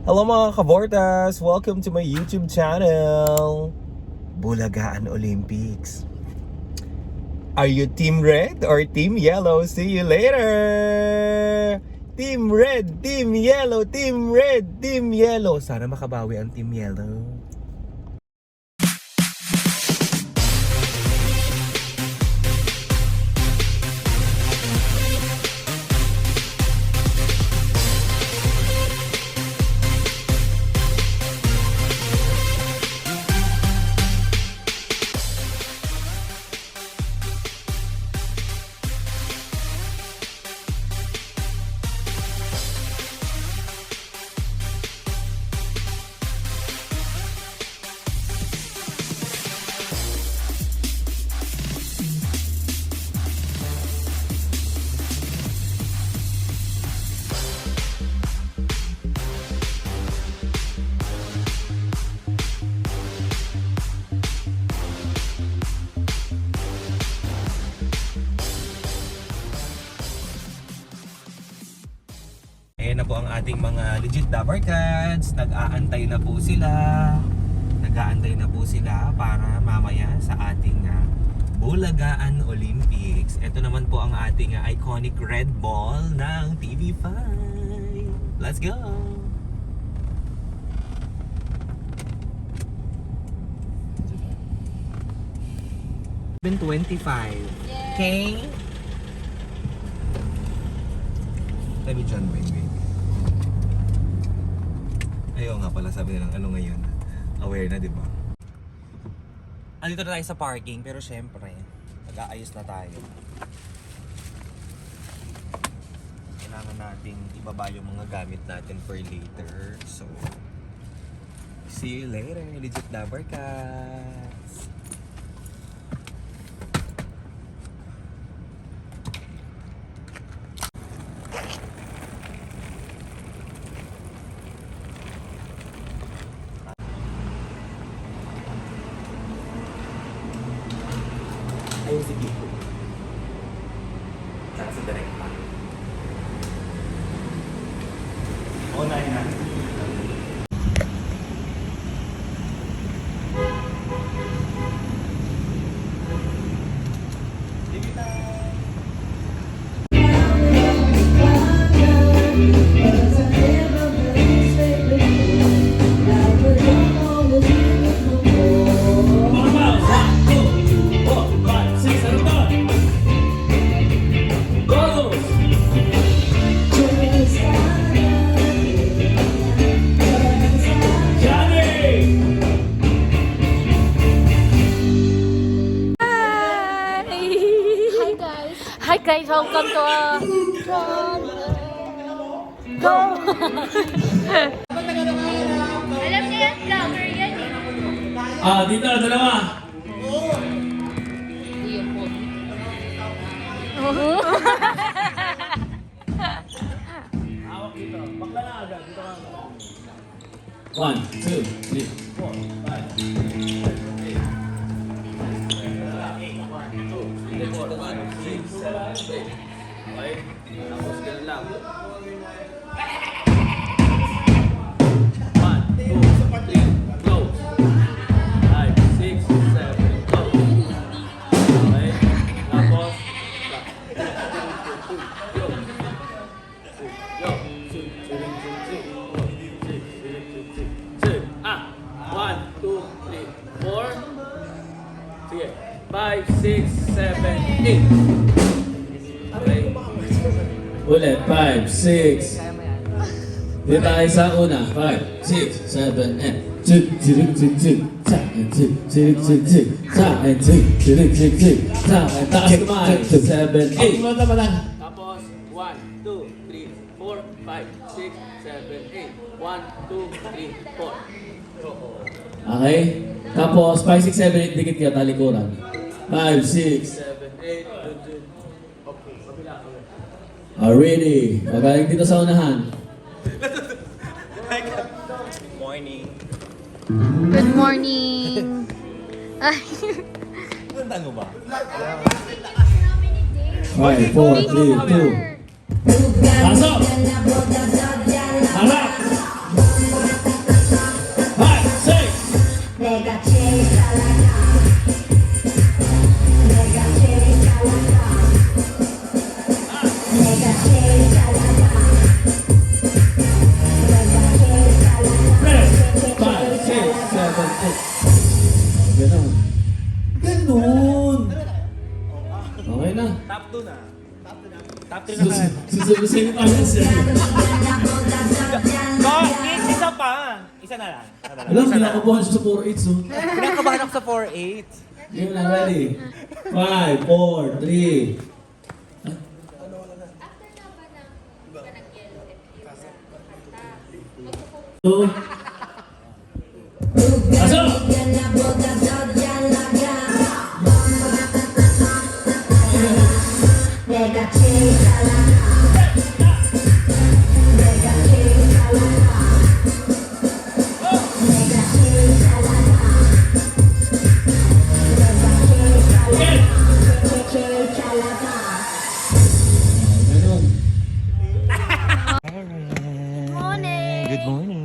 Hello mga kabortas! Welcome to my YouTube channel! Bulagaan Olympics. Are you Team Red or Team Yellow? See you later! Team Red, Team Yellow, Team Red, Team Yellow. Sana makabawi ang Team Yellow. Ayan na po ang ating mga legit Dabarkads. Nag-aantay na po sila para mamaya sa ating Bulagaan Olympics. Ito naman po ang ating iconic red ball ng TV5. Let's go! Been 25. Okay? Let me John Wayne. Ayaw nga pala, sabi nilang ano ngayon. Aware na, di ba? Andito na tayo sa parking, pero syempre, mag-aayos na tayo. Kailangan nating ibaba yung mga gamit natin for later. So, see you later, legit Dabarkads! Ayun si Kiko. Saka si Direk pa. Unahin natin. Hi guys, welcome to Go! Alam niya yan, vlogger yan eh. Dito, dalawa. Hindi yung phone. Hawak dito. Bakla na agad. Dito ka. 1, 2, 3, 4, 5. Okay. Tapos ganun lang. 1, 2, 3, go. 5, 6, 7, go. Okay. Tapos, go. Go. 1, 2, 3, 4. Sige. 5, 6, 7, 8. Okay. Ulit. 5, 6. Dito tayo sa una. 5, 6, 7, 8. Chuk, chuk, chuk, chuk. Sa and chuk, chuk, chuk, chuk. Sa and chuk, chuk, chuk, chuk. Sa and taas kamay. 7, 8. Tapos 1, 2, 3, 4, 5, 6, 7, 8. 1, 2, 3, 4. Okay? Tapos 5, 6, 7, 8. Dikit kayo talikuran. 5, 6, 7, 8. Ready. Magaling dito sa unahan. Morning. Good morning! Ay, Tandaan mo ba? 5, 4, 3, 2. Pasok! Harap! Sino pa rin sir? Isa pa. Isa na lang. Alam, kinakabahan siya sa 4-8 so. Kinakabahan ako sa 4-8. Game na, ready? 5, 4, 3. Two. Pasok! Ganun. Morning! Good morning.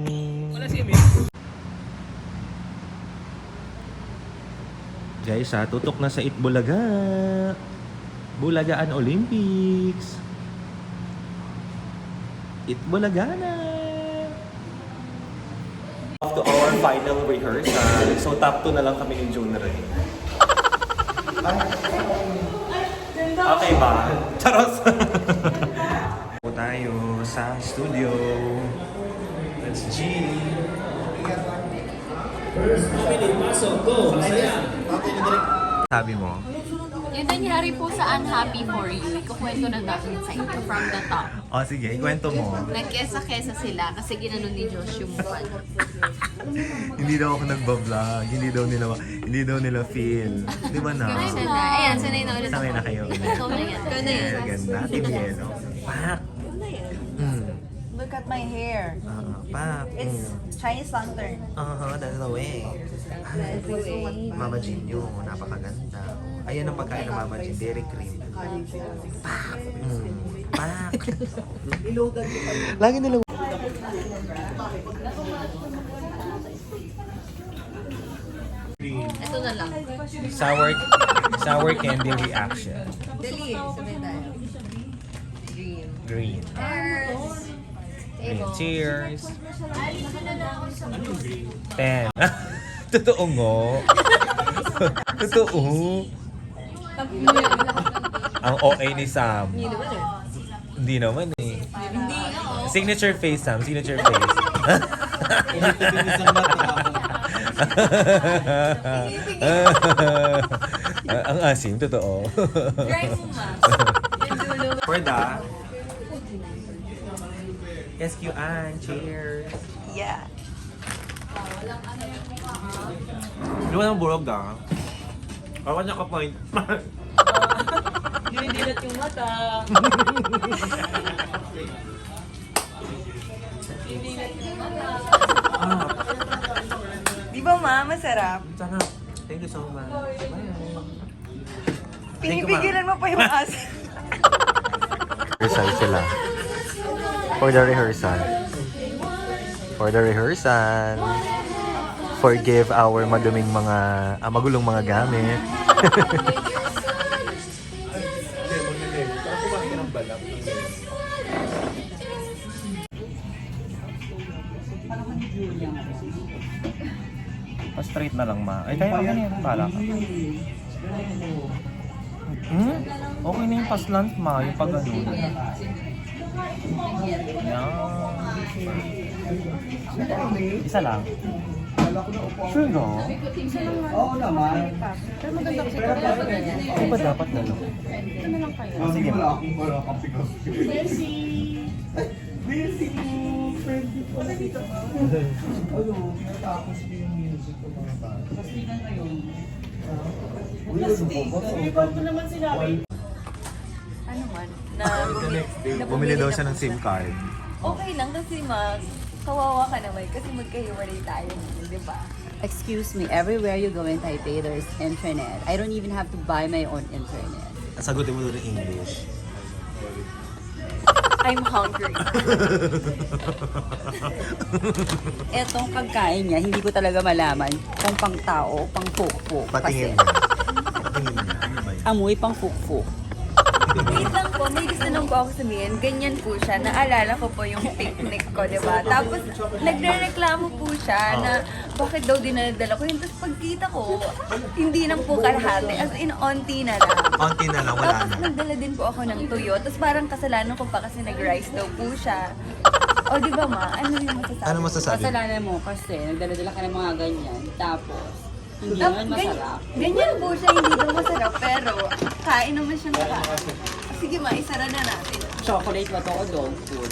Guys, tutok na sa Itbulaga. Bulagaan Olympics. Itbulaga na. To our final rehearsal. So top 2 na lang kami ni June Ray. Okay ba? Charos! Po tayo sa studio. That's G. First, family, pasok, go! Masaya! Sabi mo? Yung nangyari po sa Unhappy For You, ikukwento na namin sa inyo from the top. O sige, ikwento mo. Nagkesa-kesa sila kasi ginanon ni Josh yung mukha. Hindi daw ako nagbablog. Hindi daw nila feel. Di ba na? Sanay na. Ayan, sanay na ulit. Sanay na kayo. Ikaw na yan. Ikaw na yan. Ganda. Team Yellow. Pak! Look at my hair. Pak! It's Chinese lantern. That's the way. Mama Jean yun. Napakaganda. Ayan ang pagkain ng Mama Jean. Dairy cream. Pak! Pak! Lagi nila. Ito na lang. Sour candy reaction. Dali, sabay tayo. Green. Green. Cheers. 10. Totoo ngo. Totoo. Ang OA ni Sam. Hindi naman eh. Signature face, Sam. Signature face. Ang asim, totoo. For the SQN, cheers. Yeah. Hindi mo nang burog da. Ako niya ka-point. Dinidilat yung mata. Di ba ma, masarap? Sana. Thank you so much. Pinipigilan mo pa yung asin. Rehearsal sila. For the rehearsal. For the rehearsal. Forgive our magulong mga gamit. Pa-straight na lang ma. Ay, kaya ano yan? Bala ka. Okay na yung paslant ma. Yung pag-ano. Yan. Isa lang. Sure no? Oo naman. Ano ba dapat dalawa? Sige ma. Wala kang pick-up. Messi mo, friend ko. Ano, natapos ko yung music ko mga bata. Kasi na ngayon. Uy, ano ba? Ibang ko naman sinabi. Ano man? Bumili daw siya ng SIM card. Okay lang kasi kawawa ka naman kasi magkahiwalay tayo, di ba? Excuse me, everywhere you go in Taipei, there's internet. I don't even have to buy my own internet. Sagutin mo doon in English. I'm hungry. Etong pagkain niya, hindi ko talaga malaman kung pang tao, pang fukfuk. Patingin Kasi niya. Patingin niya. Ano ba yan? amoy pang fukfuk. Wait lang po, may gusto lang po ako sabihin. Ganyan po siya. Naalala ko po yung picnic ko, di ba? Tapos, nagre-reklamo po siya na bakit daw dinadala ko yun. Tapos pagkita ko, hindi lang po kalahati. As in, onti na lang. Konti na lang, wala Tapos na. nagdala din po ako ng tuyo. Tapos parang kasalanan ko pa kasi nag-rice daw po siya. O di ba ma? Ano yung masasabi? Ano masasabi? Kasalanan mo kasi nagdala-dala ka ng mga ganyan. Tapos, hindi Tapos, naman masarap. Ganyan po siya, hindi daw masarap. Pero, kain naman siya ng kain. Sige ma, isara na natin. Chocolate ba to o dog food?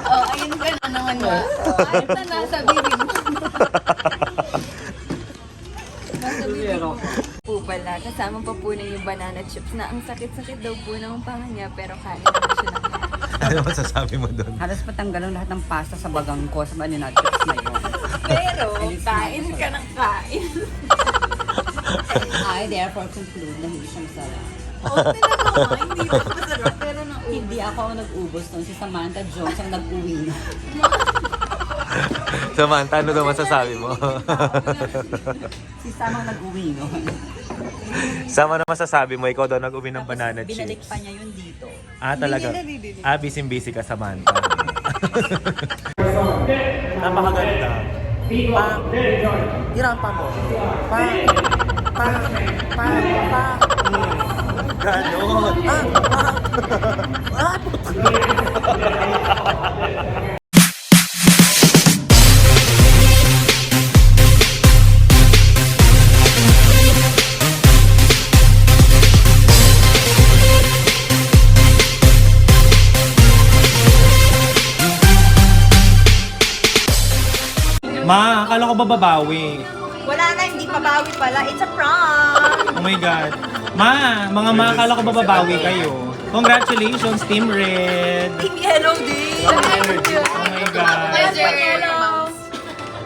Oh, ayun ka na naman ma. Ayun na nasa bibig mo. Nasa bibig mo. Po pala, kasama pa po na yung banana chips na ang sakit-sakit daw po ng panga niya pero kain naman siya ng kain. Ano masasabi mo doon? Halos patanggalan lahat ng pasta sa bagang ko sa banana chips na yun. Pero, kain ka ng kain. I therefore conclude na hindi siya masarap. Oo, talaga ma, hindi daw masarap pero Hindi ako ang nag-ubos nun. Si Samantha Jones ang nag-uwi na. Samantha, ano daw masasabi mo? Si Sam ang nag-uwi nun. Sama na masasabi mo, ikaw daw nag-uwi ng banana Binalik chips. pa niya yun dito. Ah, talaga? Ah, busy-busy ka, Samantha. Napakaganda. Pa, hirang pa mo. Pa, pa, pa, pa. Ganon. Ma, akala ko ba babawi? Wala na, hindi pabawi pala. It's a prank! Oh my God. Ma, mga ma, akala ko ba babawi kayo? Congratulations, Team Red! Team Yellow din! Oh my God.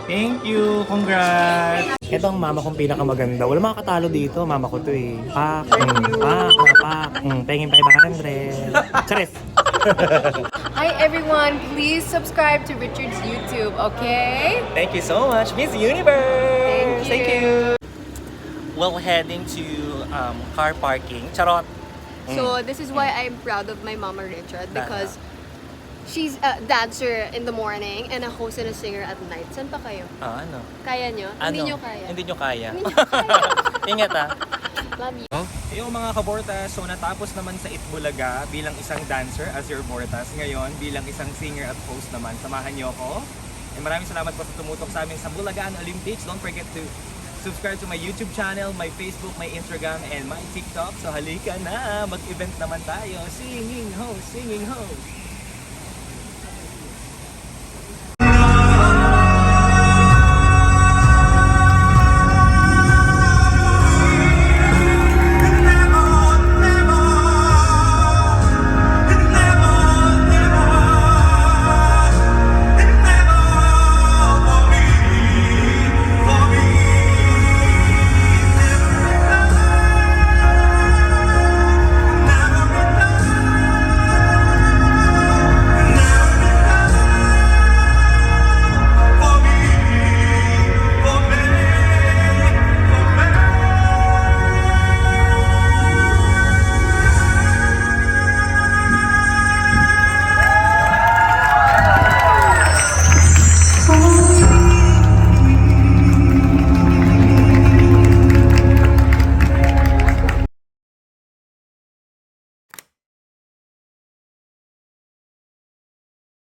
Thank you. Congrats. Ito ang mama kong pinakamaganda. Wala makakatalo dito. Mama ko to eh. Pak, pak. Pengin 500. Charis. Hi everyone, please subscribe to Richard's YouTube, okay? Thank you so much, Miss Universe. Thank you. Well, heading to car parking. Charot. So this is why I'm proud of my mama Richard because she's a dancer in the morning and a host and a singer at night. Saan pa kayo? Ano? Kaya nyo? Hindi nyo kaya? Hindi nyo kaya. Hindi nyo kaya. Ingat ah. Love you. Yung mga kabortas, so natapos naman sa Itbulaga bilang isang dancer as your bortas. Ngayon, bilang isang singer at host naman. Samahan niyo ako. And maraming salamat po sa tumutok sa amin sa Bulagaan Olympics. Don't forget to subscribe to my YouTube channel, my Facebook, my Instagram, and my TikTok. So halika na, mag-event naman tayo. Singing ho, singing ho.